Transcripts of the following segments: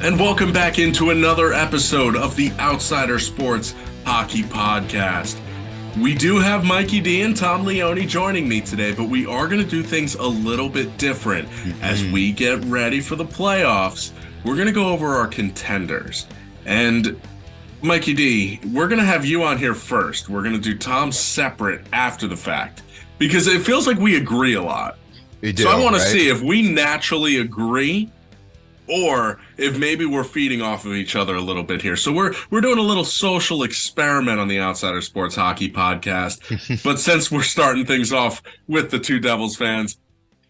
And welcome back into another episode of the Outsider Sports Hockey Podcast. We do have Mikey D and Tom Leone joining me today, but we are going to do things a little bit different. As we get ready for the playoffs, we're going to go over our contenders. And Mikey D, we're going to have you on here first. We're going to do Tom separate after the fact, because it feels like we agree a lot. We do, so I want to right? see if we naturally agree or if maybe we're feeding off of each other a little bit here. So we're doing a little social experiment on the Outsider Sports Hockey Podcast. But since we're starting things off with the two Devils fans,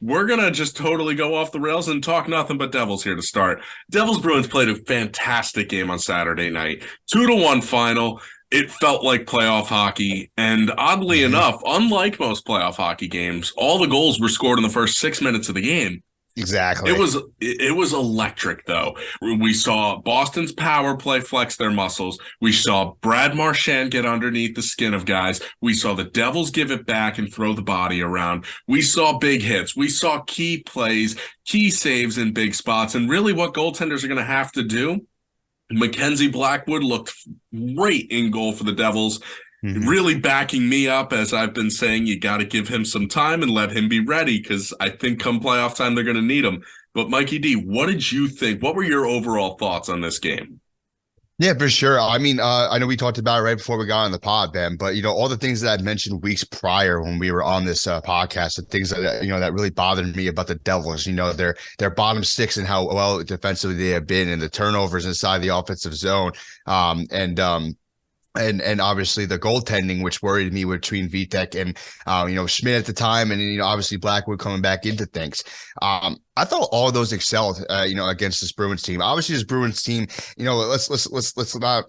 we're going to just totally go off the rails and talk nothing but Devils here to start. Devils-Bruins played a fantastic game on Saturday night. 2-1 final. It felt like playoff hockey. And oddly enough, unlike most playoff hockey games, all the goals were scored in the first 6 minutes of the game. Exactly. It was electric, though. We saw Boston's power play flex their muscles. We saw Brad Marchand get underneath the skin of guys. We saw the Devils give it back and throw the body around. We saw big hits. We saw key plays, key saves in big spots. And really what goaltenders are going to have to do, Mackenzie Blackwood looked great in goal for the Devils. Really backing me up, as I've been saying, you got to give him some time and let him be ready, because I think come playoff time, they're going to need him. But Mikey D, what did you think? What were your overall thoughts on this game? Yeah, for sure. I mean, I know we talked about it right before we got on the pod, Ben, but, all the things that I mentioned weeks prior when we were on this podcast, the things that, that really bothered me about the Devils, their bottom six and how well defensively they have been, and the turnovers inside the offensive zone. And obviously the goaltending, which worried me between Vitek and, Schmidt at the time. And, obviously Blackwood coming back into things. I thought all of those excelled, against this Bruins team. Obviously, this Bruins team, let's not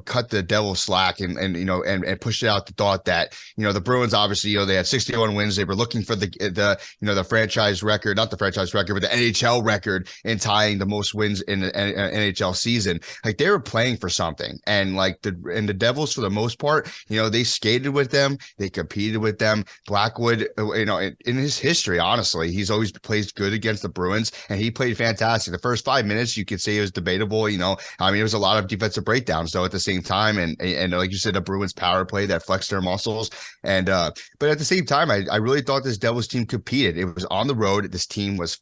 cut the Devils slack and push it out the thought that, the Bruins, obviously, they had 61 wins. They were looking for the franchise record, not the franchise record, but the NHL record in tying the most wins in an NHL season. Like, they were playing for something. And the Devils, for the most part, they skated with them. They competed with them. Blackwood, in his history, honestly, he's always plays good against the Bruins, and he played fantastic. The first 5 minutes, you could say it was debatable. There was a lot of defensive breakdowns, though, at the same time, and like you said, the Bruins power play that flexed their muscles. And but at the same time, I really thought this Devils team competed. It was on the road. This team was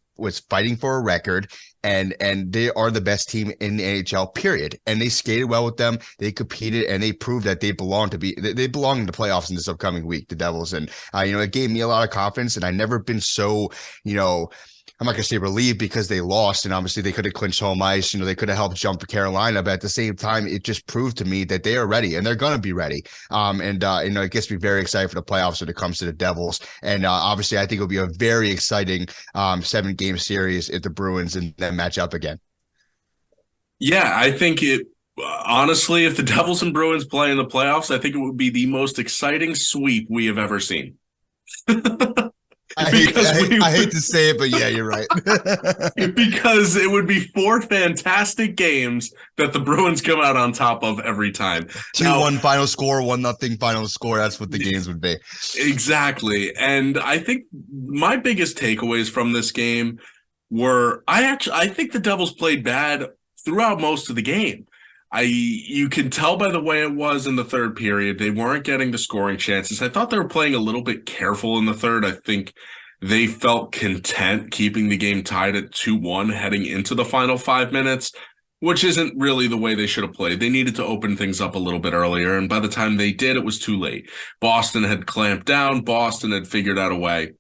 fighting for a record, and they are the best team in the NHL, period. And they skated well with them. They competed, and they proved that they belong in the playoffs in this upcoming week, the Devils. And it gave me a lot of confidence, and I've never been so, I'm not going to say relieved, because they lost, and obviously they could have clinched home ice. They could have helped jump Carolina, but at the same time, it just proved to me that they are ready, and they're going to be ready. It gets me very excited for the playoffs when it comes to the Devils. And obviously, I think it'll be a very exciting 7-game series if the Bruins and then match up again. Yeah, I think honestly, if the Devils and Bruins play in the playoffs, I think it would be the most exciting sweep we have ever seen. I hate to say it, but yeah, you're right. Because it would be 4 fantastic games that the Bruins come out on top of every time. 2-1 final score, 1-0 final score. That's what the games would be. Exactly. And I think my biggest takeaways from this game were, I think the Devils played bad throughout most of the game. You can tell by the way it was in the third period. They weren't getting the scoring chances. I thought they were playing a little bit careful in the third. I think they felt content keeping the game tied at 2-1 heading into the final 5 minutes, which isn't really the way they should have played. They needed to open things up a little bit earlier, and by the time they did, it was too late. Boston had clamped down. Boston had figured out a way.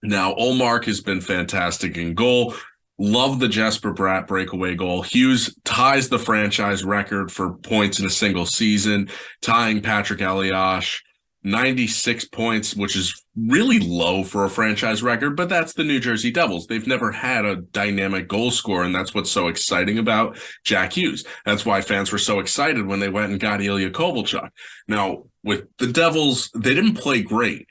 Now, Ullmark has been fantastic in goal. Love the Jesper Bratt breakaway goal. Hughes ties the franchise record for points in a single season, tying Patrick Elias, 96 points, which is really low for a franchise record, but that's the New Jersey Devils. They've never had a dynamic goal scorer, and that's what's so exciting about Jack Hughes. That's why fans were so excited when they went and got Ilya Kovalchuk. Now, with the Devils, they didn't play great.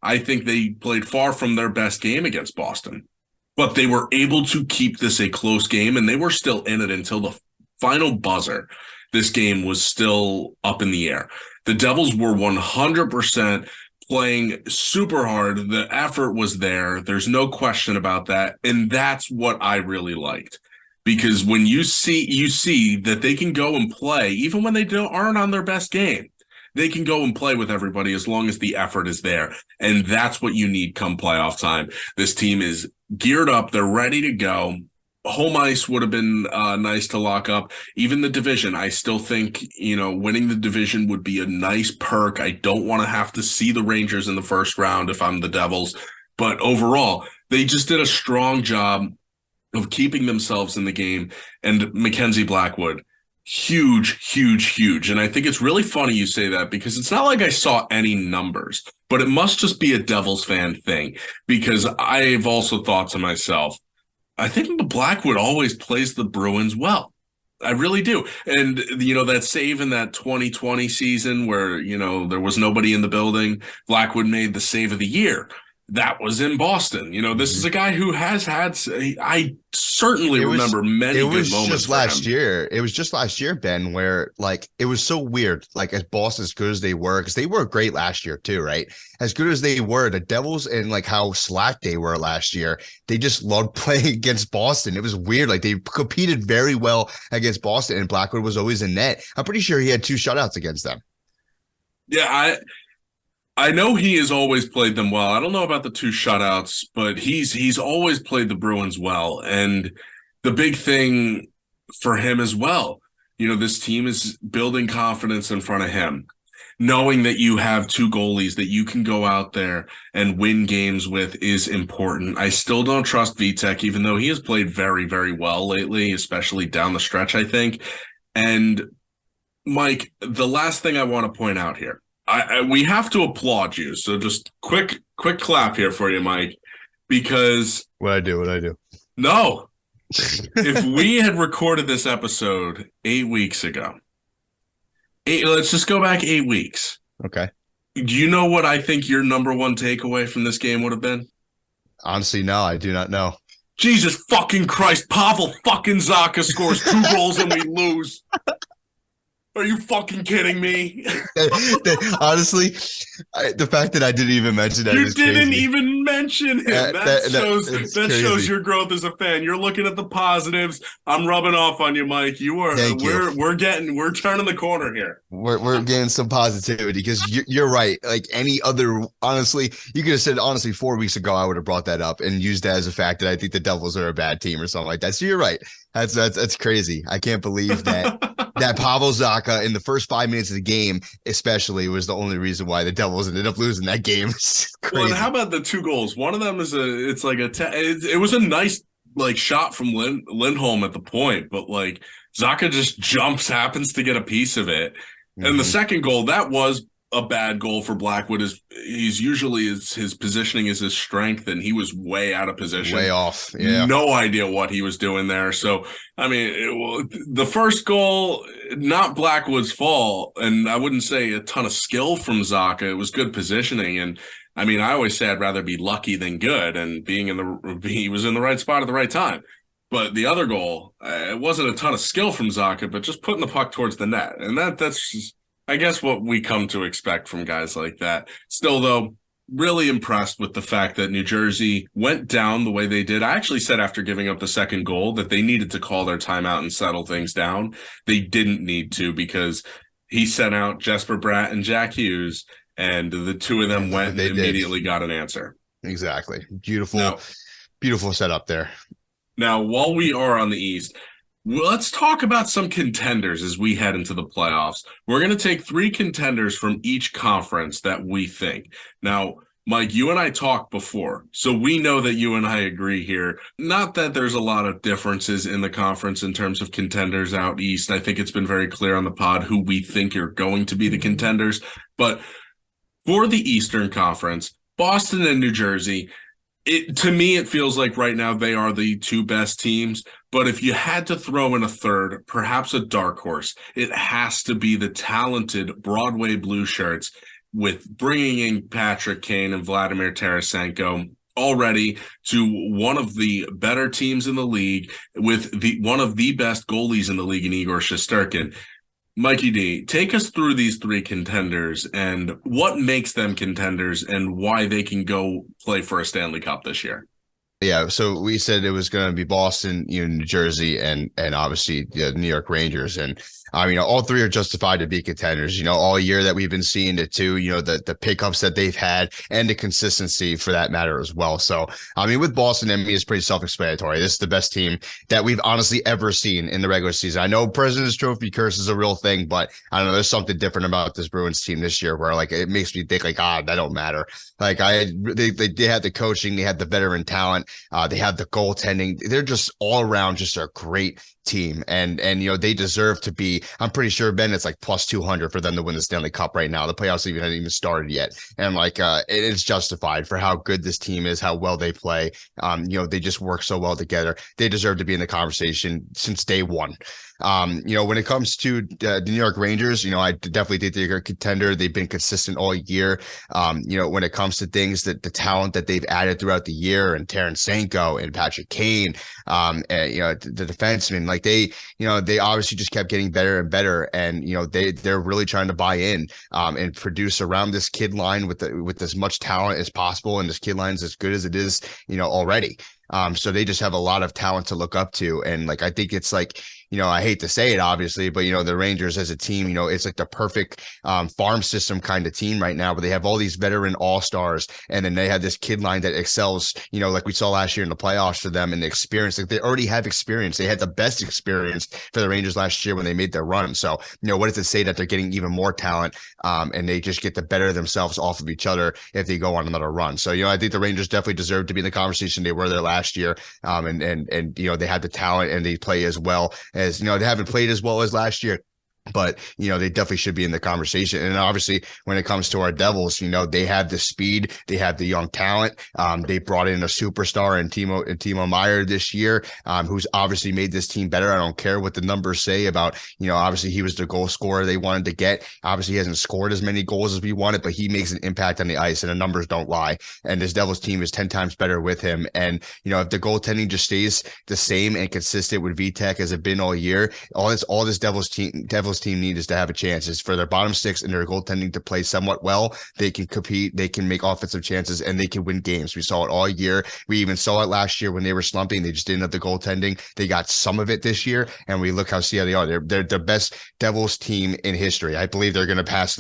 I think they played far from their best game against Boston. But they were able to keep this a close game, and they were still in it until the final buzzer. This game was still up in the air. The Devils were 100% playing super hard. The effort was there. There's no question about that, and that's what I really liked. because when you see that they can go and play even when they aren't on their best game. They can go and play with everybody as long as the effort is there. And that's what you need come playoff time. This team is geared up. They're ready to go. Home ice would have been nice to lock up. Even the division, I still think, winning the division would be a nice perk. I don't want to have to see the Rangers in the first round if I'm the Devils. But overall, they just did a strong job of keeping themselves in the game. And Mackenzie Blackwood, huge, huge, huge. And I think it's really funny you say that because it's not like I saw any numbers, but it must just be a Devils fan thing because I've also thought to myself, I think the Blackwood always plays the Bruins well. I really do. And, that save in that 2020 season where, there was nobody in the building, Blackwood made the save of the year. That was in Boston. This is a guy who has had, I certainly remember many good moments. It was just last year. It was just last year, Ben, where it was so weird. As Boston, as good as they were, because they were great last year too, right? As good as they were, the Devils and how slack they were last year, they just loved playing against Boston. It was weird. They competed very well against Boston, and Blackwood was always in net. I'm pretty sure he had 2 shutouts against them. Yeah, I know he has always played them well. I don't know about the 2 shutouts, but he's always played the Bruins well. And the big thing for him as well, this team is building confidence in front of him, knowing that you have 2 goalies that you can go out there and win games with is important. I still don't trust Vitek, even though he has played very, very well lately, especially down the stretch, I think. And Mike, the last thing I want to point out here, we have to applaud you. So just quick clap here for you, Mike, because what I do. No, if we had recorded this episode 8 weeks ago, let's just go back 8 weeks. Okay. Do you know what I think your number 1 takeaway from this game would have been? Honestly, no, I do not know. Jesus fucking Christ. Pavel fucking Zacha scores 2 goals and we lose. Are you fucking kidding me? Honestly, the fact that I didn't even mention that you didn't even mention him. That shows your growth as a fan. You're looking at the positives. I'm rubbing off on you, Mike. We're turning the corner here. We're getting some positivity because you're right. Honestly, you could have said 4 weeks ago I would have brought that up and used that as a fact that I think the Devils are a bad team or something like that. So you're right. That's crazy. I can't believe that. That Pavel Zacha in the first 5 minutes of the game, especially, was the only reason why the Devils ended up losing that game. It's crazy. Well, and how about the 2 goals? One of them is it was a nice shot from Lindholm at the point, but Zacha just happens to get a piece of it. Mm-hmm. And the second goal, that was a bad goal for Blackwood. He's usually his positioning is his strength, and he was way out of position, way off. Yeah, no idea what he was doing there. So I mean, the first goal, not Blackwood's fault, and I wouldn't say a ton of skill from Zacha. It was good positioning, and I mean, I always say I'd rather be lucky than good, and he was in the right spot at the right time. But the other goal, it wasn't a ton of skill from Zacha, but just putting the puck towards the net, and that's just, I guess, what we come to expect from guys like that. Still, though, really impressed with the fact that New Jersey went down the way they did. I actually said after giving up the second goal that they needed to call their timeout and settle things down. They didn't need to because he sent out Jesper Bratt and Jack Hughes, and the 2 of them went and immediately got an answer. Exactly. Beautiful setup there. Now, while we are on the East, let's talk about some contenders as we head into the playoffs. We're going to take 3 contenders from each conference that we think. Now, Mike, you and I talked before, so we know that you and I agree here. Not that there's a lot of differences in the conference in terms of contenders out East. I think it's been very clear on the pod who we think are going to be the contenders. But for the Eastern Conference, Boston and New Jersey, to me, it feels like right now they are the 2 best teams. But if you had to throw in a third, perhaps a dark horse, it has to be the talented Broadway Blue Shirts with bringing in Patrick Kane and Vladimir Tarasenko already to one of the better teams in the league with one of the best goalies in the league in Igor Shesterkin. Mikey D, take us through these 3 contenders and what makes them contenders and why they can go play for a Stanley Cup this year. Yeah, so we said it was going to be Boston, New Jersey, and obviously the New York Rangers, and all three are justified to be contenders. All year that we've been seeing it too. The pickups that they've had and the consistency for that matter as well. So with Boston, it's pretty self-explanatory. This is the best team that we've honestly ever seen in the regular season. I know President's Trophy curse is a real thing, but I don't know. There's something different about this Bruins team this year where like it makes me think like, that don't matter. Like they had the coaching, they had the veteran talent. They have the goaltending. They're just all around just a great team. And they deserve to be, I'm pretty sure, Ben, it's like plus 200 for them to win the Stanley Cup right now. The playoffs haven't even started yet. And it is justified for how good this team is, how well they play. They just work so well together. They deserve to be in the conversation since day one. When it comes to the New York Rangers, I definitely think they're a contender. They've been consistent all year. When it comes to things that the talent that they've added throughout the year, and Tarasenko and Patrick Kane, and the defensemen, like they obviously just kept getting better and better, and they're really trying to buy in and produce around this kid line with as much talent as possible, and this kid line is as good as it is, already. So they just have a lot of talent to look up to, and I think it's I hate to say it, obviously, but the Rangers as a team, it's like the perfect farm system kind of team right now, where they have all these veteran all-stars, and then they have this kid line that excels, like we saw last year in the playoffs for them, and the experience. Like they already have experience. They had the best experience for the Rangers last year when they made their run. So, what does it say that they're getting even more talent, and they just get to better themselves off of each other if they go on another run? So, I think the Rangers definitely deserve to be in the conversation. They were there last year, and they had the talent, and they play as well as, they haven't played as well as last year, but they definitely should be in the conversation. And obviously when it comes to our Devils, they have the speed, they have the young talent. They brought in a superstar in Timo Meier this year, who's obviously made this team better. I don't care what the numbers say about, obviously he was the goal scorer they wanted to get. Obviously he hasn't scored as many goals as we wanted, but he makes an impact on the ice, and the numbers don't lie. And this Devils team is 10 times better with him. And if the goaltending just stays the same and consistent with VTech as it's been all year, all this Devils team need is to have a chance is for their bottom six and their goaltending to play somewhat well. They can compete, they can make offensive chances, and they can win games. We saw it all year. We even saw it last year when they were slumping. They just didn't have the goaltending. They got some of it this year, and we look how they are. They're the best Devils team in history. I believe they're going to pass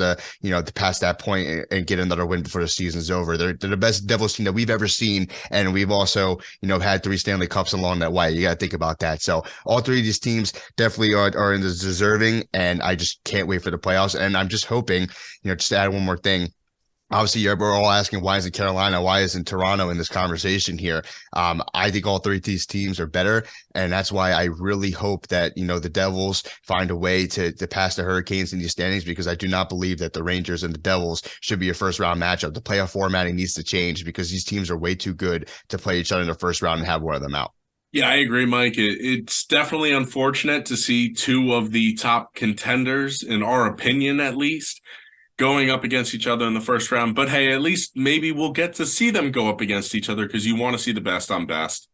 past that point and get another win before the season's over. They're the best Devils team that we've ever seen, and we've also had 3 Stanley Cups along that way. You got to think about that. So all three of these teams definitely are in the deserving, and I just can't wait for the playoffs. And I'm just hoping, just to add one more thing. Obviously, we're all asking, why isn't Carolina, why isn't Toronto in this conversation here? I think all three of these teams are better, and that's why I really hope that the Devils find a way to pass the Hurricanes in these standings, because I do not believe that the Rangers and the Devils should be a first round matchup. The playoff formatting needs to change, because these teams are way too good to play each other in the first round and have one of them out. Yeah, I agree, Mike. It's definitely unfortunate to see 2 of the top contenders, in our opinion at least, going up against each other in the first round. But hey, at least maybe we'll get to see them go up against each other, because you want to see the best on best.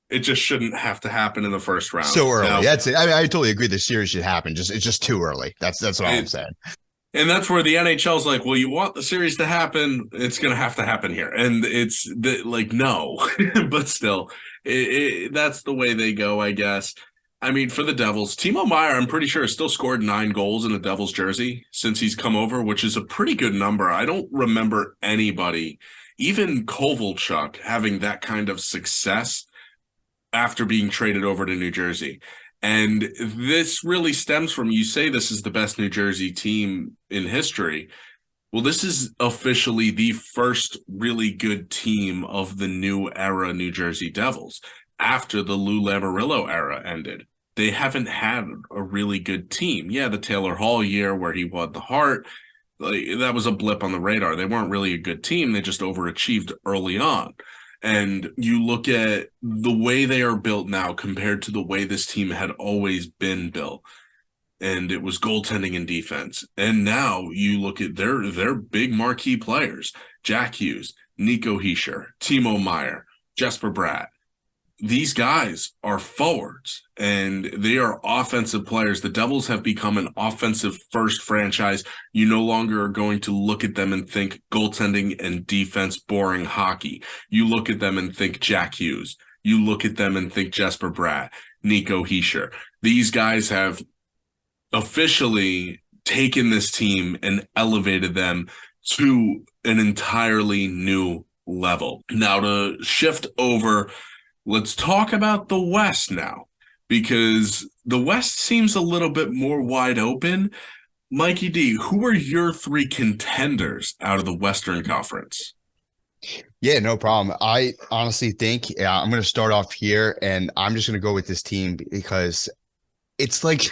It just shouldn't have to happen in the first round. So early. Now, that's it. I totally agree the series should happen. It's just too early. That's what I'm saying. And that's where the NHL's like, well, you want the series to happen, it's going to happen here. And it's no, but still, that's the way they go, I guess. I mean, for the Devils, Timo Meier, I'm pretty sure, has still scored 9 goals in a Devils jersey since he's come over, which is a pretty good number. I don't remember anybody, even Kovalchuk, having that kind of success after being traded over to New Jersey. And this really stems from, you say this is the best New Jersey team in history. Well, this is officially the first really good team of the new era New Jersey Devils. After the Lou Lamoriello era ended, they haven't had a really good team. Yeah, the Taylor Hall year where he won the Hart, that was a blip on the radar. They weren't really a good team. They just overachieved early on. And you look at the way they are built now compared to the way this team had always been built. And it was goaltending and defense. And now you look at their big marquee players, Jack Hughes, Nico Hischier, Timo Meier, Jesper Bratt. these guys are forwards and they are offensive players. The Devils have become an offensive first franchise. You no longer are going to look at them and think goaltending and defense, boring hockey. You look at them and think Jack Hughes. You look at them and think Jesper Bratt, Nico Hischier. These guys have officially taken this team and elevated them to an entirely new level. Now to shift over, let's talk about the West now, because the West seems a little bit more wide open. Mikey D, who are your three contenders out of the Western Conference? Yeah, no problem. I honestly think I'm going to start off here, and I'm just going to go with this team because it's like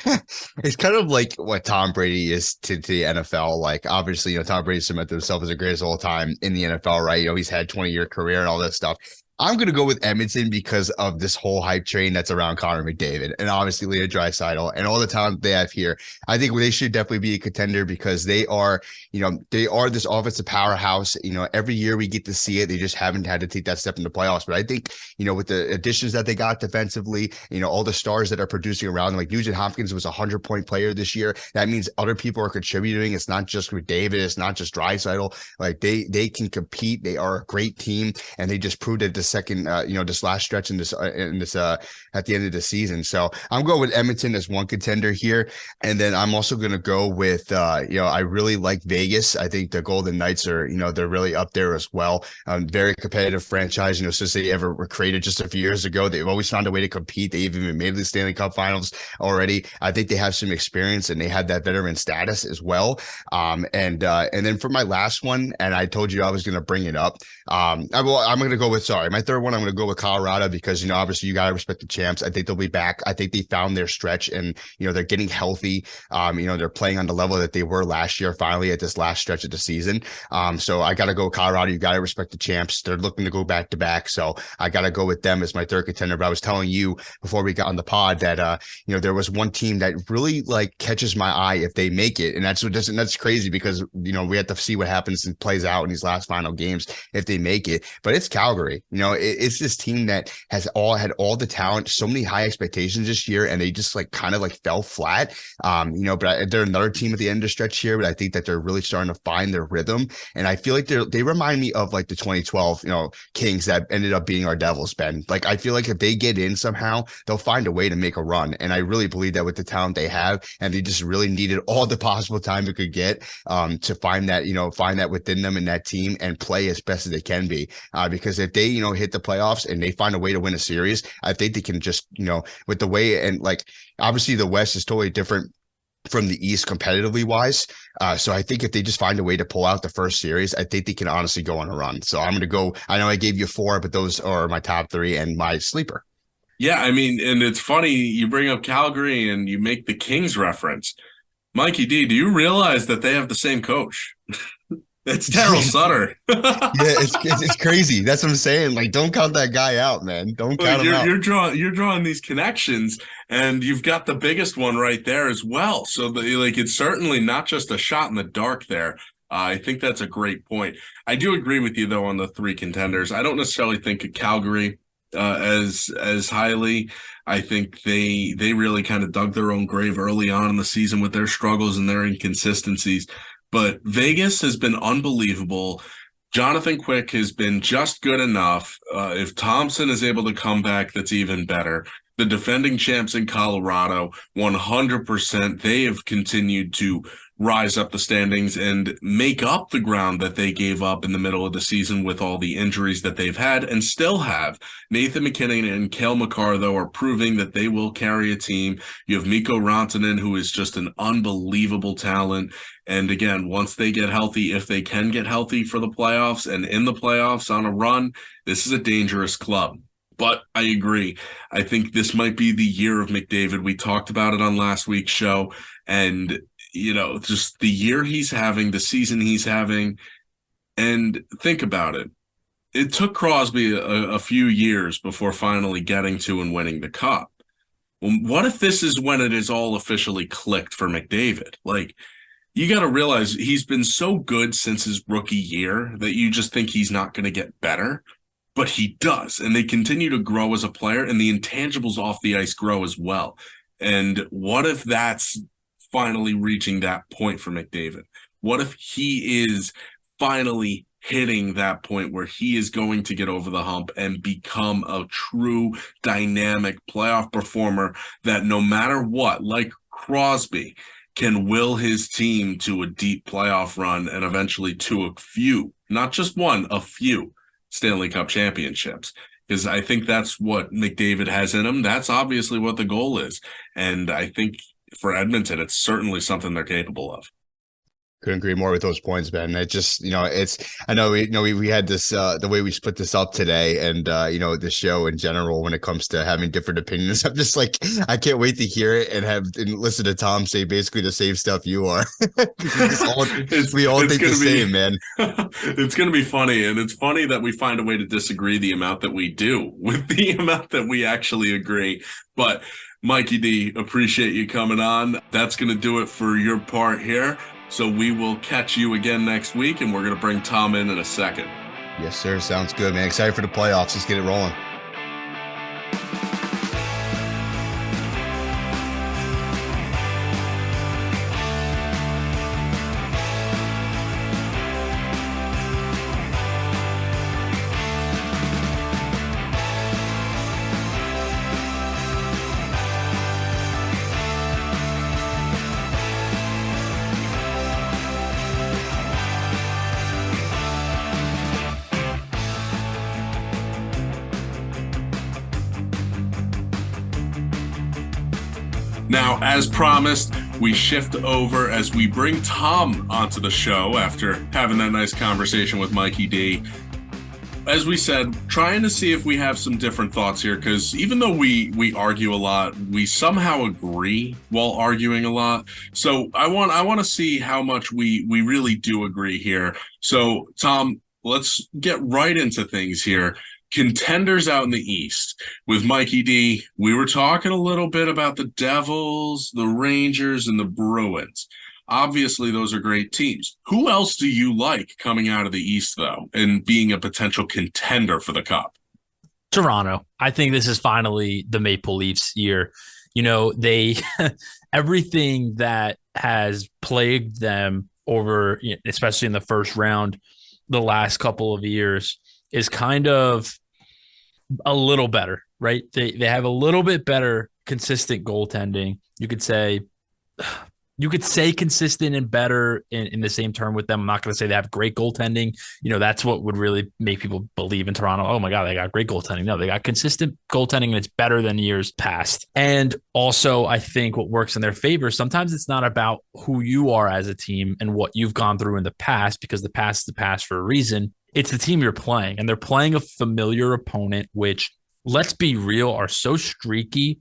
it's kind of like what Tom Brady is to the NFL. Like, obviously, Tom Brady cemented himself as the greatest of all time in the NFL, right? He's had 20-year career and all this stuff. I'm going to go with Edmonton because of this whole hype train that's around Connor McDavid and obviously Leah Draisaitl and all the talent they have here. I think they should definitely be a contender because they are this offensive powerhouse. Every year we get to see it. They just haven't had to take that step in the playoffs. But I think, with the additions that they got defensively, all the stars that are producing around them, like Nugent Hopkins was a 100-point player this year. That means other people are contributing. It's not just McDavid. It's not just Draisaitl. Like they can compete. They are a great team, and they just proved it this last stretch in this at the end of the season. So I'm going with Edmonton as one contender here, and then I'm also going to go with I really like Vegas. I think the Golden Knights are they're really up there as well. Very competitive franchise. Since they ever were created just a few years ago, they've always found a way to compete. They've even made the Stanley Cup Finals already. I think they have some experience and they have that veteran status as well. And then for my last one, and I told you I was going to bring it up. I'm going to go with my third one. I'm going to go with Colorado because obviously you got to respect the champs. I think they'll be back. I think they found their stretch and they're getting healthy. They're playing on the level that they were last year. Finally, at this last stretch of the season. So I got to go with Colorado. You got to respect the champs. They're looking to go back to back. So I got to go with them as my third contender. But I was telling you before we got on the pod that there was one team that really catches my eye if they make it, and that's crazy because we have to see what happens and plays out in these last final games if they make it. But it's Calgary. It's this team that had all the talent, so many high expectations this year, and they just kind of fell flat. But they're another team at the end of the stretch here, but I think that they're really starting to find their rhythm. And I feel like they remind me of the 2012, Kings that ended up being our Devils, Ben. I feel like if they get in somehow, they'll find a way to make a run. And I really believe that with the talent they have, and they just really needed all the possible time they could get to find that within them and that team and play as best as they can be. Because if they, hit the playoffs and they find a way to win a series, I think they can just, with the way and obviously the West is totally different from the East competitively wise. So I think if they just find a way to pull out the first series, I think they can honestly go on a run. So I'm going to go, I know I gave you four, but those are my top three and my sleeper. Yeah, I mean, and it's funny you bring up Calgary and you make the Kings reference. Mikey D, do you realize that they have the same coach? It's Daryl Sutter. Yeah, it's crazy. That's what I'm saying. Don't count that guy out, man. Don't count him out. You're drawing these connections, and you've got the biggest one right there as well. So it's certainly not just a shot in the dark there. I think that's a great point. I do agree with you though on the three contenders. I don't necessarily think of Calgary as highly. I think they really kind of dug their own grave early on in the season with their struggles and their inconsistencies. But Vegas has been unbelievable. Jonathan Quick has been just good enough. If Thompson is able to come back, that's even better. The defending champs in Colorado, 100%, they have continued to rise up the standings and make up the ground that they gave up in the middle of the season with all the injuries that they've had and still have. Nathan McKinnon and Cale Makar, though, are proving that they will carry a team. You have Mikko Rantanen, who is just an unbelievable talent. And again, once they get healthy, if they can get healthy for the playoffs and in the playoffs on a run, this is a dangerous club. But I agree. I think this might be the year of McDavid. We talked about it on last week's show. And, just the year he's having, the season he's having. And think about it. It took Crosby a few years before finally getting to and winning the cup. Well, what if this is when it is all officially clicked for McDavid? You got to realize he's been so good since his rookie year that you just think he's not going to get better. but he does. And they continue to grow as a player, and the intangibles off the ice grow as well. And what if that's finally reaching that point for McDavid? What if he is finally hitting that point where he is going to get over the hump and become a true dynamic playoff performer that no matter what, like Crosby, can will his team to a deep playoff run and eventually to a few, not just one, a few Stanley Cup championships? Because I think that's what McDavid has in him. That's obviously what the goal is. And I think for Edmonton, it's certainly something they're capable of. Couldn't agree more with those points, Ben. It just, I know we had this, the way we split this up today and, the show in general, when it comes to having different opinions, I'm just like, I can't wait to hear it and listen to Tom say basically the same stuff you are. We all think the same, man. It's going to be funny. And it's funny that we find a way to disagree the amount that we do with the amount that we actually agree. But Mikey D, appreciate you coming on. That's going to do it for your part here. So we will catch you again next week, and we're going to bring Tom in a second. Yes, sir. Sounds good, man. Excited for the playoffs. Let's get it rolling. Now, as promised, we shift over as we bring Tom onto the show after having that nice conversation with Mikey D. As we said, trying to see if we have some different thoughts here, because even though we argue a lot, we somehow agree while arguing a lot. So I want to see how much we really do agree here. So, Tom, let's get right into things here. Contenders out in the East with Mikey D. We were talking a little bit about the Devils, the Rangers, and the Bruins. Obviously, those are great teams. Who else do you like coming out of the East, though, and being a potential contender for the Cup? Toronto. I think this is finally the Maple Leafs year. They everything that has plagued them over, especially in the first round, the last couple of years, is kind of a little better, right? They have a little bit better consistent goaltending. You could say consistent and better in the same term with them. I'm not going to say they have great goaltending. That's what would really make people believe in Toronto. Oh my God, they got great goaltending. No, they got consistent goaltending, and it's better than years past. And also, I think what works in their favor, sometimes it's not about who you are as a team and what you've gone through in the past, because the past is the past for a reason. It's the team you're playing, and they're playing a familiar opponent, which, let's be real, are so streaky,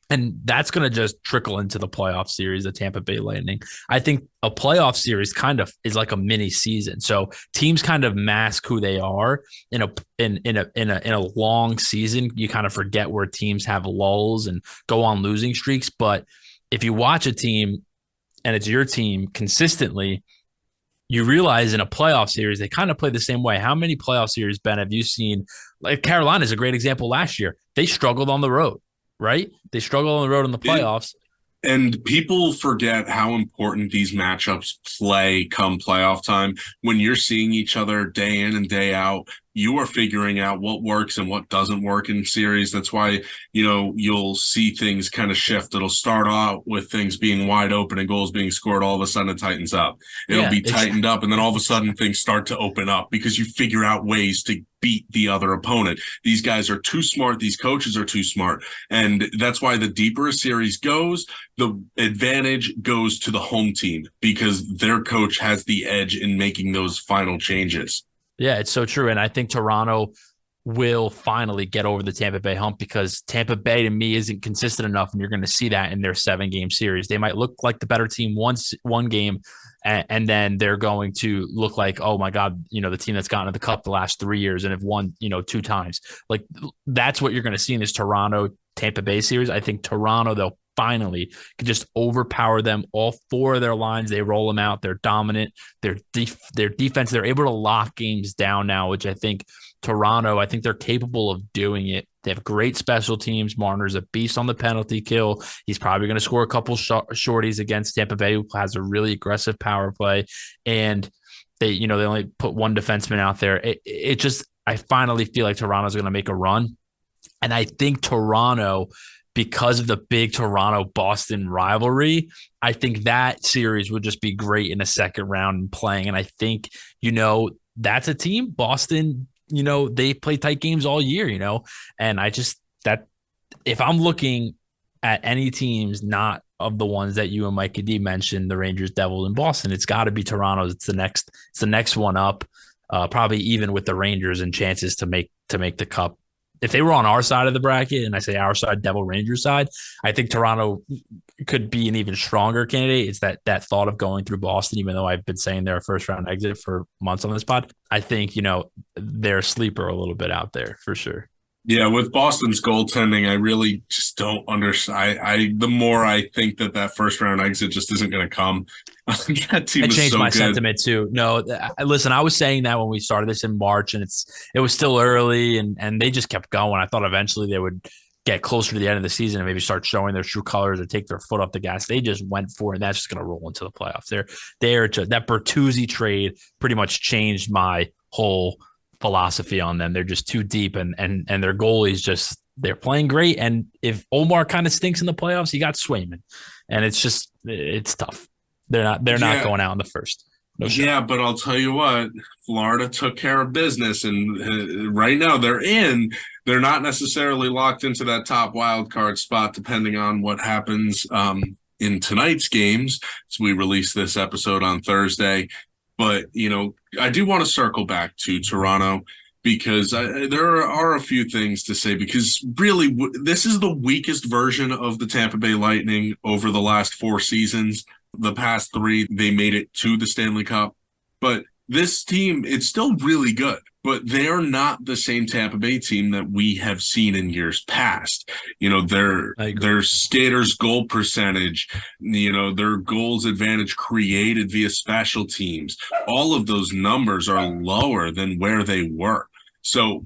and that's going to just trickle into the playoff series, the Tampa Bay Lightning. I think a playoff series kind of is like a mini season, so teams kind of mask who they are in a long season. You kind of forget where teams have lulls and go on losing streaks, but if you watch a team and it's your team consistently, you realize in a playoff series, they kind of play the same way. How many playoff series, Ben, have you seen? Like Carolina is a great example last year. They struggled on the road, right? They struggled on the road in the playoffs. And people forget how important these matchups play come playoff time. When you're seeing each other day in and day out, you are figuring out what works and what doesn't work in series. That's why, you'll see things kind of shift. It'll start out with things being wide open and goals being scored. All of a sudden it tightens up. It'll be tightened up, and then all of a sudden things start to open up because you figure out ways to beat the other opponent. These guys are too smart. These coaches are too smart. And that's why the deeper a series goes, the advantage goes to the home team because their coach has the edge in making those final changes. Yeah, it's so true. And I think Toronto will finally get over the Tampa Bay hump, because Tampa Bay, to me, isn't consistent enough, and you're going to see that in their 7-game series. They might look like the better team one game, and then they're going to look like, oh my God, the team that's gotten to the Cup the last 3 years and have won, 2 times. Like, that's what you're going to see in this Toronto Tampa Bay series. I think Toronto, they'll finally can just overpower them. All 4 of their lines, they roll them out. They're dominant. Their defense, they're able to lock games down now, which I think Toronto, I think they're capable of doing it. They have great special teams. Marner's a beast on the penalty kill. He's probably going to score a couple shorties against Tampa Bay, who has a really aggressive power play. And they only put one defenseman out there. I finally feel like Toronto's going to make a run. And I think Toronto, because of the big Toronto-Boston rivalry, I think that series would just be great in a second round and playing. And I think, that's a team, Boston, they play tight games all year, and if I'm looking at any teams not of the ones that you and Mike D mentioned, the Rangers, Devils, and Boston, it's got to be Toronto. It's the next one up, probably even with the Rangers and chances to make the Cup. If they were on our side of the bracket, and I say our side, Devil Rangers side, I think Toronto could be an even stronger candidate. It's that thought of going through Boston, even though I've been saying they're a first round exit for months on this pod. I think, they're a sleeper a little bit out there for sure. Yeah, with Boston's goaltending, I really just don't understand. The more I think that first round exit just isn't going to come. That team is changed so my good. sentiment too. No, listen, I was saying that when we started this in March, and it was still early, and they just kept going. I thought eventually they would get closer to the end of the season and maybe start showing their true colors or take their foot off the gas. They just went for it, and that's just going to roll into the playoffs. That Bertuzzi trade pretty much changed my whole philosophy on them. They're just too deep, and their goalies they're playing great. And if Omar kind of stinks in the playoffs, you got Swayman, and it's tough. They're not going out in the first. No shot. Yeah, but I'll tell you what, Florida took care of business, and right now they're in. They're not necessarily locked into that top wild card spot, depending on what happens in tonight's games. So we release this episode on Thursday. But, I do want to circle back to Toronto because there are a few things to say, because really this is the weakest version of the Tampa Bay Lightning over the last 4 seasons. The past 3, they made it to the Stanley Cup. But this team, it's still really good. But they're not the same Tampa Bay team that we have seen in years past. Their skaters' goal percentage, their goals advantage created via special teams. All of those numbers are lower than where they were. So,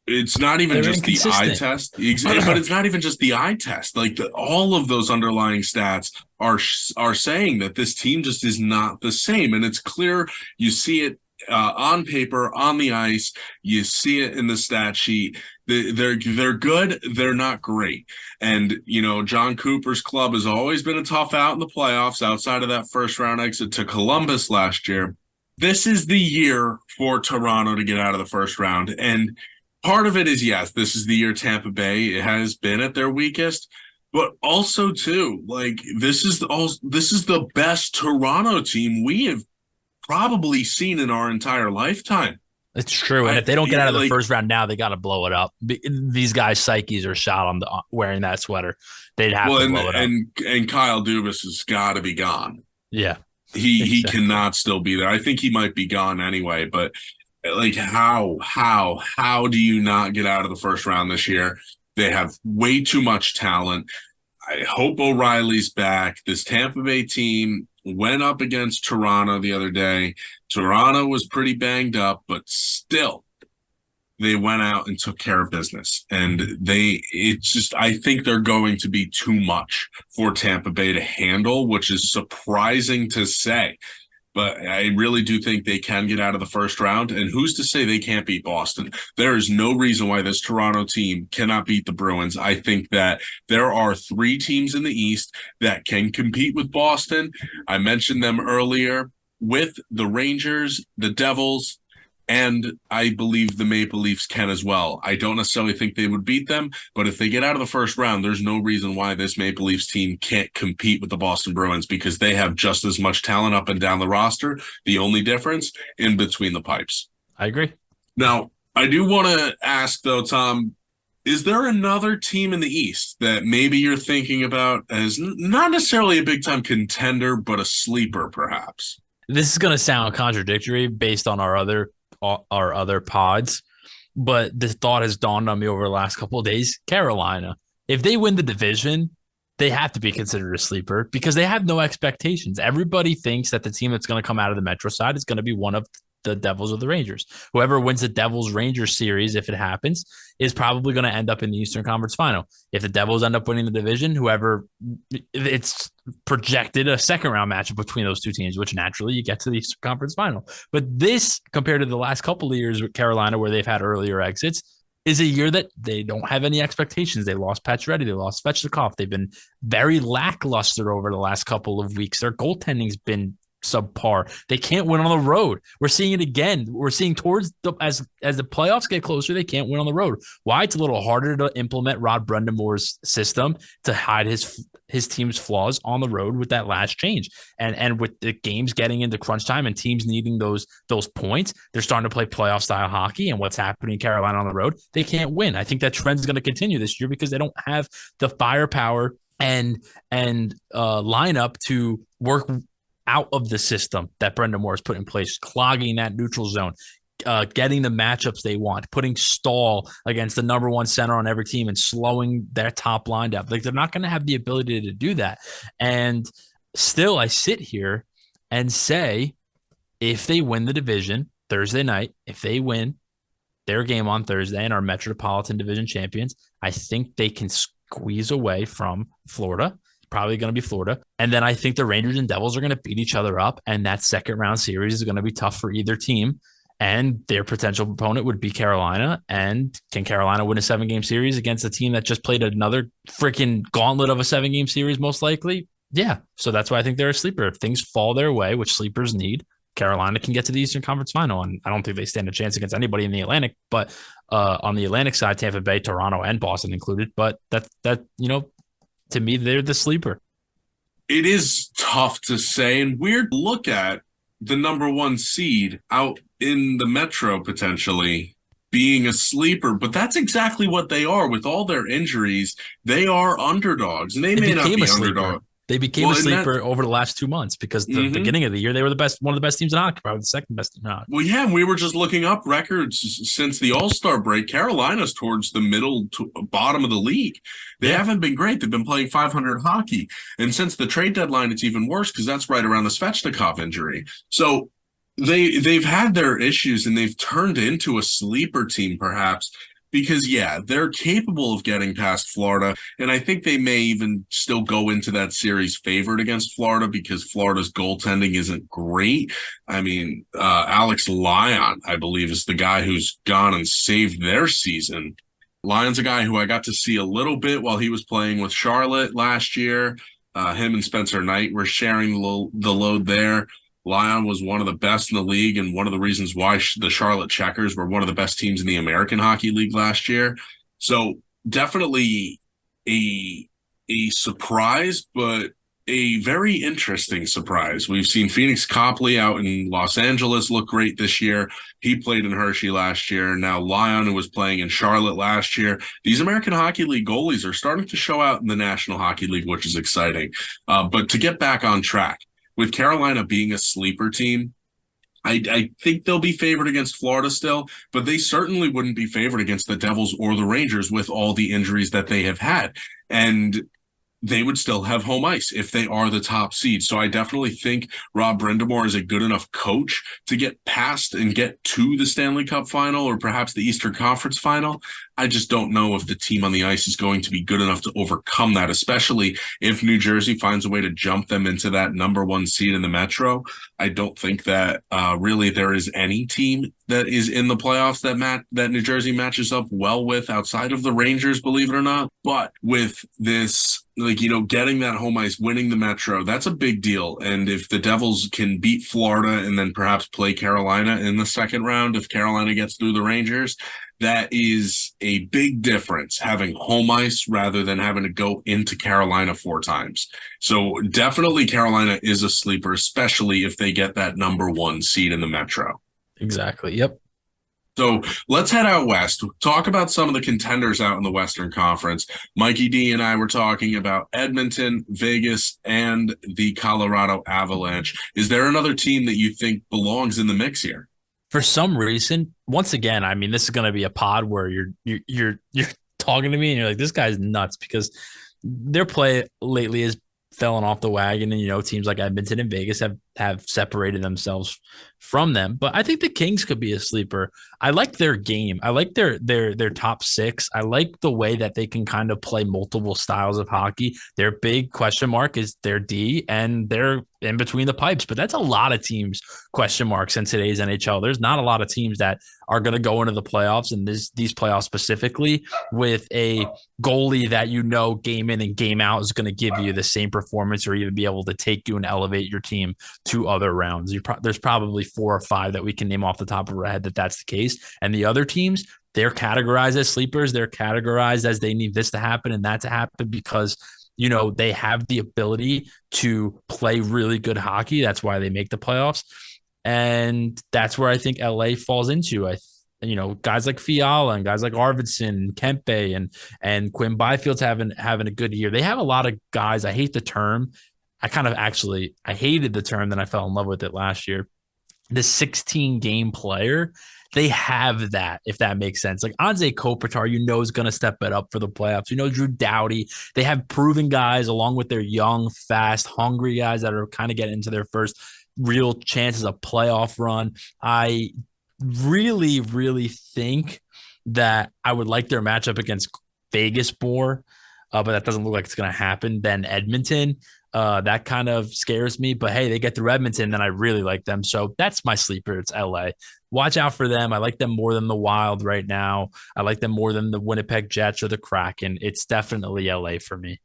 it's not even just the eye test, but it's not even just the eye test. Like all of those underlying stats are saying that this team just is not the same. And it's clear. You see it on paper, on the ice. You see it in the stat sheet. They're good. They're not great. And, John Cooper's club has always been a tough out in the playoffs outside of that first round exit to Columbus last year. This is the year for Toronto to get out of the first round. And part of it is, yes, this is the year Tampa Bay has been at their weakest. But also, too, like this is the best Toronto team we have probably seen in our entire lifetime. It's true. And if they don't get out of the first round now, they got to blow it up. These guys' psyches are shot on wearing that sweater. They'd have to blow it up. And Kyle Dubas has got to be gone. Yeah. He cannot still be there. I think he might be gone anyway. But like how do you not get out of the first round this year? They have way too much talent. I hope O'Reilly's back. This Tampa Bay team went up against Toronto the other day. Toronto was pretty banged up, but still they went out and took care of business. And I think they're going to be too much for Tampa Bay to handle, which is surprising to say. But I really do think they can get out of the first round. And who's to say they can't beat Boston? There is no reason why this Toronto team cannot beat the Bruins. I think that there are 3 teams in the East that can compete with Boston. I mentioned them earlier with the Rangers, the Devils, and I believe the Maple Leafs can as well. I don't necessarily think they would beat them, but if they get out of the first round, there's no reason why this Maple Leafs team can't compete with the Boston Bruins, because they have just as much talent up and down the roster. The only difference in between the pipes. I agree. Now, I do want to ask, though, Tom, is there another team in the East that maybe you're thinking about as not necessarily a big-time contender, but a sleeper, perhaps? This is going to sound contradictory based on our other pods, but this thought has dawned on me over the last couple of days. Carolina, if they win the division, they have to be considered a sleeper because they have no expectations. Everybody thinks that the team that's going to come out of the Metro side is going to be one of the Devils or the Rangers. Whoever wins the Devils-Rangers series, if it happens, is probably going to end up in the Eastern Conference Final. If the Devils end up winning the division, it's projected a second-round matchup between those two teams, which naturally you get to the Eastern Conference Final. But this, compared to the last couple of years with Carolina, where they've had earlier exits, is a year that they don't have any expectations. They lost Pacioretty. They lost Svechnikov. They've been very lackluster over the last couple of weeks. Their goaltending's been subpar. They can't win on the road. We're seeing it again. We're seeing as the playoffs get closer, they can't win on the road. Why? It's a little harder to implement Rod Brendamore's system to hide his team's flaws on the road with that last change. And with the games getting into crunch time and teams needing those points, they're starting to play playoff style hockey. And what's happening in Carolina on the road, they can't win. I think that trend is going to continue this year because they don't have the firepower and lineup to work out of the system that Brendan Moore has put in place, clogging that neutral zone, getting the matchups they want, putting Stahl against the number one center on every team and slowing their top line down. Like, they're not going to have the ability to do that. And still, I sit here and say, if they win the division Thursday night, if they win their game on Thursday and are Metropolitan Division champions, I think they can squeeze away from Florida. Probably going to be Florida. And then I think the Rangers and Devils are going to beat each other up. And that second round series is going to be tough for either team. And their potential opponent would be Carolina. And can Carolina win a 7-game series against a team that just played another freaking gauntlet of a 7-game series? Most likely. Yeah. So that's why I think they're a sleeper. If things fall their way, which sleepers need, Carolina can get to the Eastern Conference Final. And I don't think they stand a chance against anybody in the Atlantic, but on the Atlantic side, Tampa Bay, Toronto, and Boston included. But to me, they're the sleeper. It is tough to say and weird to look at the number one seed out in the Metro potentially being a sleeper, but that's exactly what they are. With all their injuries, they are underdogs, and they may not be underdogs. They became a sleeper over the last 2 months because the beginning of the year, they were one of the best teams in hockey, probably the second best team in hockey. Well, yeah, we were just looking up records since the All-Star break. Carolina's towards the middle to bottom of the league. They haven't been great. They've been playing .500 hockey. And since the trade deadline, it's even worse because that's right around the Svechnikov injury. So they've had their issues, and they've turned into a sleeper team perhaps. Because, yeah, they're capable of getting past Florida, and I think they may even still go into that series favored against Florida because Florida's goaltending isn't great. I mean, Alex Lyon, I believe, is the guy who's gone and saved their season. Lyon's a guy who I got to see a little bit while he was playing with Charlotte last year. Him and Spencer Knight were sharing the load there. Lyon was one of the best in the league and one of the reasons why the Charlotte Checkers were one of the best teams in the American Hockey League last year. So definitely a surprise, but a very interesting surprise. We've seen Phoenix Copley out in Los Angeles look great this year. He played in Hershey last year. Now Lyon, who was playing in Charlotte last year. These American Hockey League goalies are starting to show out in the National Hockey League, which is exciting. But to get back on track, with Carolina being a sleeper team, I think they'll be favored against Florida still, but they certainly wouldn't be favored against the Devils or the Rangers with all the injuries that they have had. And they would still have home ice if they are the top seed. So I definitely think Rob Brindamore is a good enough coach to get past and get to the Stanley Cup final or perhaps the Eastern Conference final. I just don't know if the team on the ice is going to be good enough to overcome that, especially if New Jersey finds a way to jump them into that number one seed in the Metro. I don't think that really there is any team that is in the playoffs that New Jersey matches up well with outside of the Rangers, believe it or not. But with this, getting that home ice, winning the Metro, that's a big deal. And if the Devils can beat Florida and then perhaps play Carolina in the second round, if Carolina gets through the Rangers, that is a big difference, having home ice rather than having to go into Carolina 4 times. So definitely Carolina is a sleeper, especially if they get that number one seed in the Metro. Exactly. Yep. So let's head out west. Talk about some of the contenders out in the Western Conference. Mikey D and I were talking about Edmonton, Vegas, and the Colorado Avalanche. Is there another team that you think belongs in the mix here? For some reason, once again, I mean, this is going to be a pod where you're talking to me and you're like, this guy's nuts, because their play lately has fallen off the wagon, and teams like Edmonton and Vegas have have separated themselves from them. But I think the Kings could be a sleeper. I like their game. I like their top six. I like the way that they can kind of play multiple styles of hockey. Their big question mark is their D, and they're in between the pipes. But that's a lot of teams question marks in today's NHL. There's not a lot of teams that are going to go into the playoffs, and these playoffs specifically, with a goalie that game in and game out is going to give you the same performance or even be able to take you and elevate your team to other rounds. There's probably 4 or 5 that we can name off the top of our head that's the case. And the other teams, they're categorized as sleepers. They're categorized as they need this to happen and that to happen because they have the ability to play really good hockey. That's why they make the playoffs. And that's where I think LA falls into. Guys like Fiala and guys like Arvidsson and Kempe and Quinn Byfield's having a good year. They have a lot of guys. I hate the term. I hated the term, then I fell in love with it last year. The 16-game player, they have that, if that makes sense. Like Anze Kopitar, is going to step it up for the playoffs. Drew Doughty. They have proven guys along with their young, fast, hungry guys that are kind of getting into their first real chances of playoff run. I really, really think that I would like their matchup against Vegas more, but that doesn't look like it's going to happen. Then Edmonton. That kind of scares me, but hey, they get through Edmonton, then I really like them. So that's my sleeper. It's LA. Watch out for them. I like them more than the Wild right now. I like them more than the Winnipeg Jets or the Kraken. It's definitely LA for me.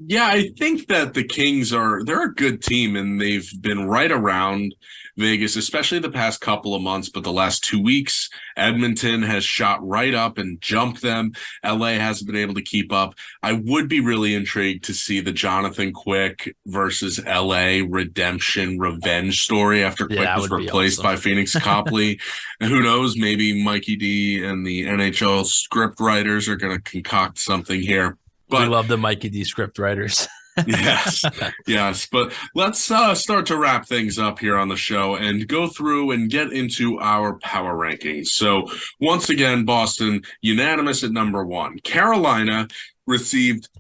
Yeah, I think that the Kings they're a good team, and they've been right around Vegas, especially the past couple of months. But the last 2 weeks, Edmonton has shot right up and jumped them. LA hasn't been able to keep up. I would be really intrigued to see the Jonathan Quick versus LA redemption revenge story after Quick was replaced by Phoenix Copley. And who knows, maybe Mikey D and the NHL script writers are going to concoct something here. But, we love the Mikey D script writers. yes. But let's start to wrap things up here on the show and go through and get into our power rankings. So once again, Boston unanimous at number 1. Carolina received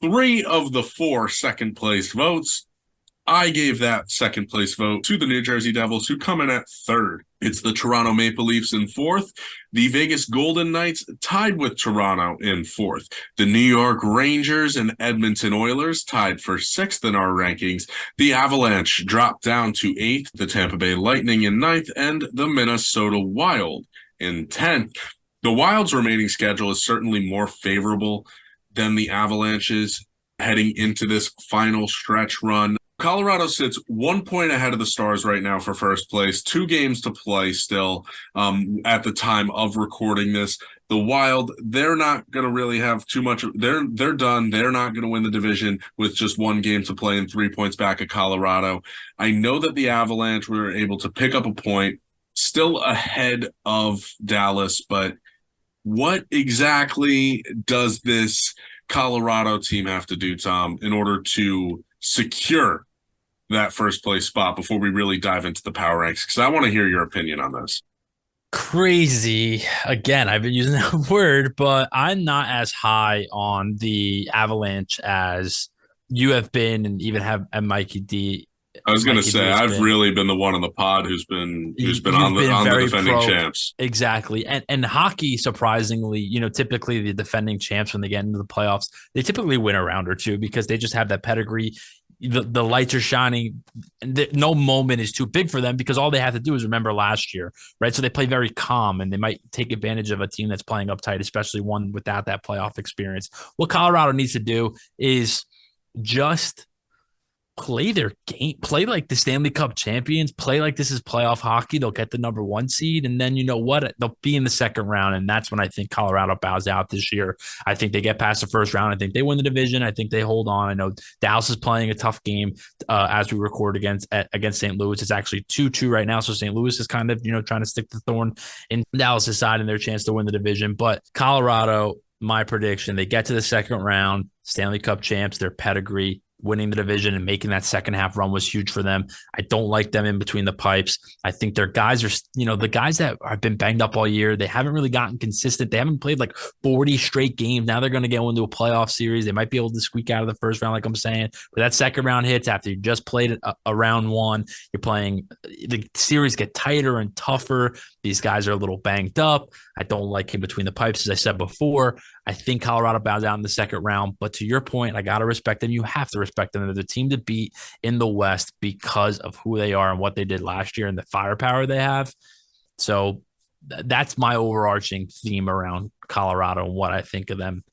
3 of the 4 second place votes. I gave that second place vote to the New Jersey Devils, who come in at 3rd. It's the Toronto Maple Leafs in 4th. The Vegas Golden Knights tied with Toronto in 4th. The New York Rangers and Edmonton Oilers tied for 6th in our rankings. The Avalanche dropped down to 8th. The Tampa Bay Lightning in 9th. And the Minnesota Wild in 10th. The Wild's remaining schedule is certainly more favorable than the Avalanche's heading into this final stretch run. Colorado sits 1 point ahead of the Stars right now for first place. 2 games to play still at the time of recording this. The Wild, they're not going to really have too much. They're done. They're not going to win the division with just 1 game to play and 3 points back at Colorado. I know that the Avalanche were able to pick up a point, still ahead of Dallas, but what exactly does this Colorado team have to do, Tom, in order to secure that first place spot before we really dive into the power ranks? Because I want to hear your opinion on this. Crazy. Again, I've been using that word, but I'm not as high on the Avalanche as you have been, and even have Mikey D. I was going to say, I've really been the one on the pod who's been on the defending champs. Exactly. And hockey, surprisingly, typically the defending champs, when they get into the playoffs, they typically win a round or two because they just have that pedigree. The lights are shining. No moment is too big for them because all they have to do is remember last year, right? So they play very calm, and they might take advantage of a team that's playing uptight, especially one without that playoff experience. What Colorado needs to do is just play their game, play like the Stanley Cup champions, play like this is playoff hockey. They'll get the number 1 seed, and then you know what? They'll be in the second round, and that's when I think Colorado bows out this year. I think they get past the first round. I think they win the division. I think they hold on. I know Dallas is playing a tough game as we record against St. Louis. It's actually 2-2 right now, so St. Louis is kind of trying to stick the thorn in Dallas' side and their chance to win the division. But Colorado, my prediction, they get to the second round, Stanley Cup champs, their pedigree. winning the division and making that second half run was huge for them. I don't like them in between the pipes. I think their guys are, the guys that have been banged up all year, they haven't really gotten consistent. They haven't played like 40 straight games. Now they're going to go into a playoff series. They might be able to squeak out of the first round, like I'm saying. But that second round hits after you just played a round one. You're playing, the series get tighter and tougher. These guys are a little banged up. I don't like him between the pipes, as I said before. I think Colorado bows out in the second round. But to your point, I got to respect them. You have to respect them. They're the team to beat in the West because of who they are and what they did last year and the firepower they have. So that's my overarching theme around Colorado and what I think of them.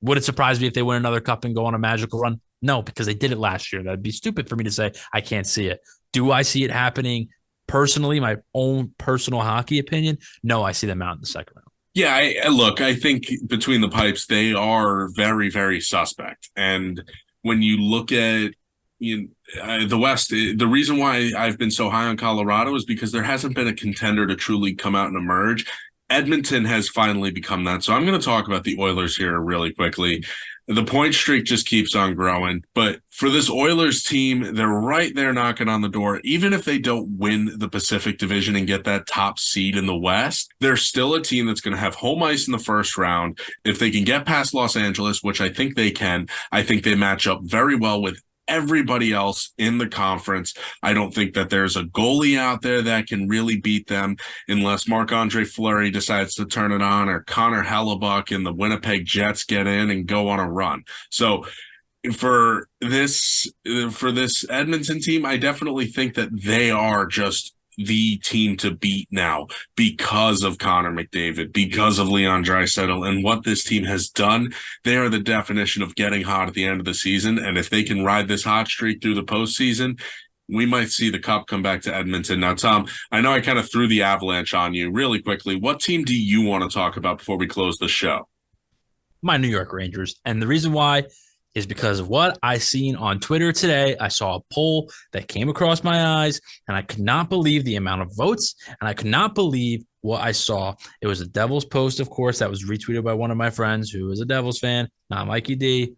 Would it surprise me if they win another cup and go on a magical run? No, because they did it last year. That'd be stupid for me to say I can't see it. Do I see it happening personally, my own personal hockey opinion? No, I see them out in the second round. Yeah, I think between the pipes, they are very, very suspect. And when you look at the West, the reason why I've been so high on Colorado is because there hasn't been a contender to truly come out and emerge. Edmonton has finally become that. So I'm going to talk about the Oilers here really quickly. The point streak just keeps on growing. But for this Oilers team, they're right there knocking on the door. Even if they don't win the Pacific Division and get that top seed in the West, they're still a team that's going to have home ice in the first round. If they can get past Los Angeles, which I think they can, I think they match up very well with everybody else in the conference. I don't think that there's a goalie out there that can really beat them unless Marc-Andre Fleury decides to turn it on or Connor Hellebuck and the Winnipeg Jets get in and go on a run. So for this Edmonton team, I definitely think that they are just the team to beat now because of Connor McDavid, because of Leon Draisaitl, and what this team has done. They are the definition of getting hot at the end of the season, and if they can ride this hot streak through the postseason, we might see the cup come back to Edmonton. Now, Tom, I know I kind of threw the avalanche on you really quickly. What team do you want to talk about before we close the show? My New York Rangers. And the reason why is because of what I seen on Twitter today. I saw a poll that came across my eyes, and I could not believe the amount of votes, and I could not believe what I saw. It was a Devils post, of course, that was retweeted by one of my friends who is a Devils fan, not Mikey D,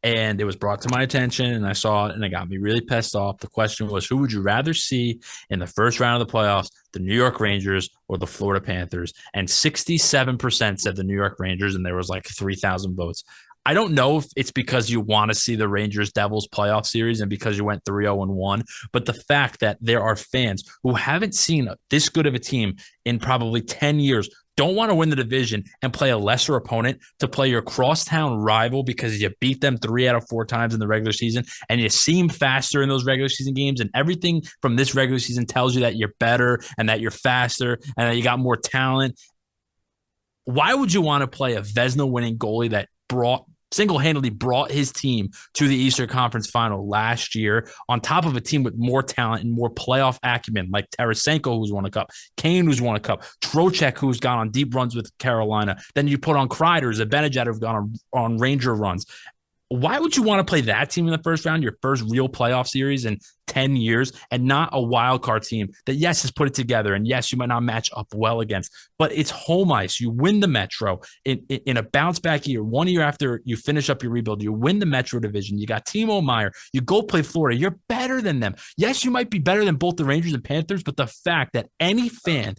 and it was brought to my attention, and I saw it, and it got me really pissed off. The question was, who would you rather see in the first round of the playoffs, the New York Rangers or the Florida Panthers? And 67% said the New York Rangers, and there was like 3,000 votes. I don't know if it's because you want to see the Rangers-Devils playoff series and because you went 3-0-1, but the fact that there are fans who haven't seen this good of a team in probably 10 years, don't want to win the division and play a lesser opponent to play your crosstown rival because you beat them 3 out of 4 times in the regular season and you seem faster in those regular season games, and everything from this regular season tells you that you're better and that you're faster and that you got more talent. Why would you want to play a Vezina-winning goalie that single-handedly brought his team to the Eastern Conference Final last year, on top of a team with more talent and more playoff acumen, like Tarasenko, who's won a cup, Kane, who's won a cup, Trocheck, who's gone on deep runs with Carolina. Then you put on Kreider, Zibanejad, who've gone on Ranger runs. Why would you want to play that team in the first round, your first real playoff series in 10 years, and not a wild card team that, yes, has put it together, and yes, you might not match up well against, but it's home ice. You win the Metro in a bounce back year, 1 year after you finish up your rebuild. You win the Metro division. You got Timo Meier. You go play Florida. You're better than them. Yes, you might be better than both the Rangers and Panthers, but the fact that any fan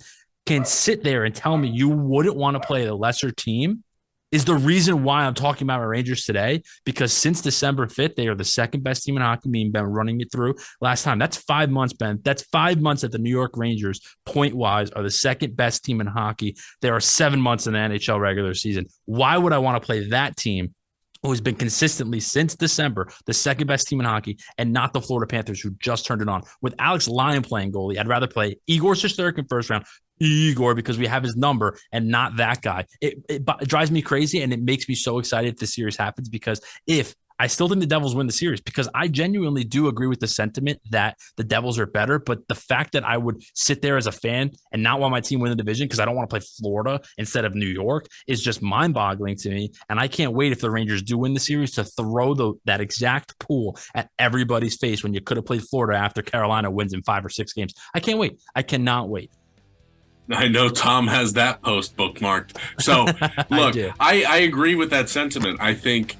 can sit there and tell me you wouldn't want to play the lesser team is the reason why I'm talking about my Rangers today, because since December 5th, they are the second best team in hockey. Me and Ben running it through last time. That's 5 months, Ben. That's 5 months that the New York Rangers, point-wise, are the second best team in hockey. There are 7 months in the NHL regular season. Why would I want to play that team who has been consistently since December the second best team in hockey, and not the Florida Panthers, who just turned it on? With Alex Lyon playing goalie, I'd rather play Igor Shesterkin first round, because we have his number, and not that guy. It drives me crazy, and it makes me so excited if the series happens, because if I still think the Devils win the series, because I genuinely do agree with the sentiment that the Devils are better. But the fact that I would sit there as a fan and not want my team win the division because I don't want to play Florida instead of New York is just mind-boggling to me. And I can't wait, if the Rangers do win the series, to throw that exact pool at everybody's face when you could have played Florida after Carolina wins in 5 or 6 games. I can't wait. I cannot wait. I know Tom has that post bookmarked. So, look, I agree with that sentiment. I think,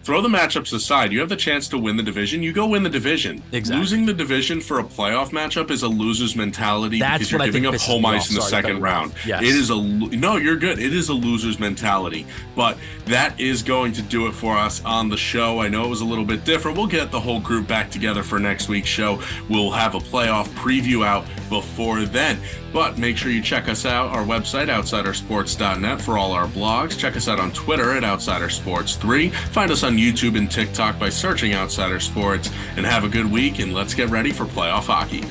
throw the matchups aside. You have the chance to win the division. You go win the division. Exactly. Losing the division for a playoff matchup is a loser's mentality That's because you're what I giving think up pisses home me ice off. in the Sorry, second round. Yes. It is no, you're good. It is a loser's mentality. But that is going to do it for us on the show. I know it was a little bit different. We'll get the whole group back together for next week's show. We'll have a playoff preview out before then. But make sure you check us out, our website, outsidersports.net, for all our blogs. Check us out on Twitter at outsidersports3. Find us on YouTube and TikTok by searching Outsider Sports. And have a good week, and let's get ready for playoff hockey.